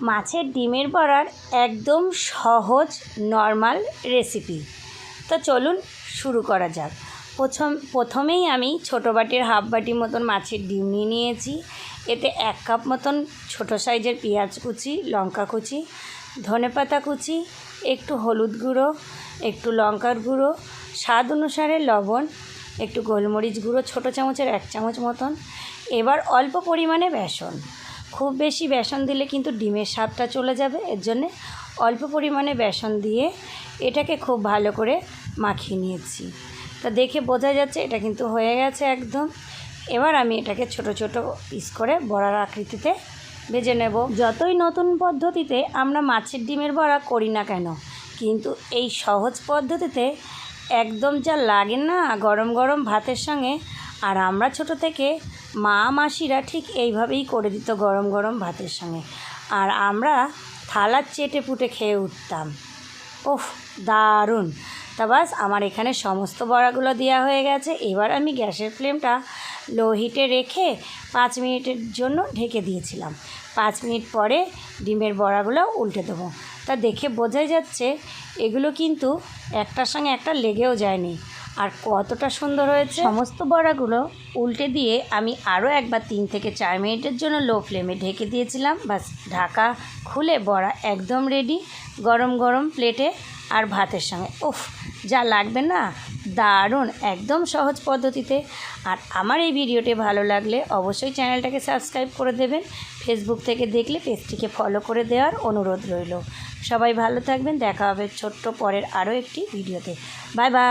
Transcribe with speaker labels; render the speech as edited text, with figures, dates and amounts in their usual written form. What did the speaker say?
Speaker 1: মাছের ডিমের বড়ার একদম সহজ নর্মাল রেসিপি। তো চলুন শুরু করা যাক। প্রথমেই আমি ছোটো বাটির হাফ বাটি মতন মাছের ডিম নিয়ে নিয়েছি। এতে 1 কাপ মতন ছোটো সাইজের পেঁয়াজ কুচি, লঙ্কা কুচি, ধনেপাতা কুচি, একটু হলুদ গুঁড়ো, একটু লঙ্কার গুঁড়ো, স্বাদ অনুসারে লবণ, একটু গোলমরিচ গুঁড়ো ছোটো চামচের 1 চামচ মতন। এবার অল্প পরিমাণে বেসন, খুব বেশি বেসন দিলে কিন্তু ডিমের স্বাদটা চলে যাবে, এর জন্যে অল্প পরিমাণে বেসন দিয়ে এটাকে খুব ভালো করে মাখিয়ে নিয়েছি। তা দেখে বোঝা যাচ্ছে এটা কিন্তু হয়ে গেছে একদম। এবার আমি এটাকে ছোট ছোট পিস করে বড়ার আকৃতিতে ভেজে নেব। যতই নতুন পদ্ধতিতে আমরা মাছের ডিমের বড়া করি না কেন, কিন্তু এই সহজ পদ্ধতিতে একদম যা লাগে না গরম গরম ভাতের সঙ্গে। আর আমরা ছোট থেকে মা মাসিরা ঠিক এইভাবেই করে দিত গরম গরম ভাতের সঙ্গে, আর আমরা থালার চেটে পুটে খেয়ে উঠতাম। ওহ, দারুণ! তা বাস আমার এখানে সমস্ত বড়াগুলো দেওয়া হয়ে গেছে। এবার আমি গ্যাসের ফ্লেমটা লো হিটে রেখে 5 মিনিটের জন্য ঢেকে দিয়েছিলাম। 5 মিনিট পরে ডিমের বড়াগুলো উল্টে দেবো। তা দেখে বোঝাই যাচ্ছে এগুলো কিন্তু একটার সঙ্গে একটা লেগেও যায়নি, আর কতটা সুন্দর হয়েছে। সমস্ত বড়াগুলো উল্টে দিয়ে আমি আরও একবার 3 থেকে 4 মিনিটের জন্য লো ফ্লেমে ঢেকে দিয়েছিলাম। বাস ঢাকা খুলে বড়া একদম রেডি, গরম গরম প্লেটে আর ভাতের সঙ্গে। উফ, যা লাগবে না, দারুণ! একদম সহজ পদ্ধতিতে। আর আমার এই ভিডিওটি ভালো লাগলে অবশ্যই চ্যানেলটাকে সাবস্ক্রাইব করে দেবেন। ফেসবুক থেকে দেখলে পেজটিকে ফলো করে দেওয়ার অনুরোধ রইল। সবাই ভালো থাকবেন, দেখা হবে ছোট্ট পরের আরও একটি ভিডিওতে। Bye bye.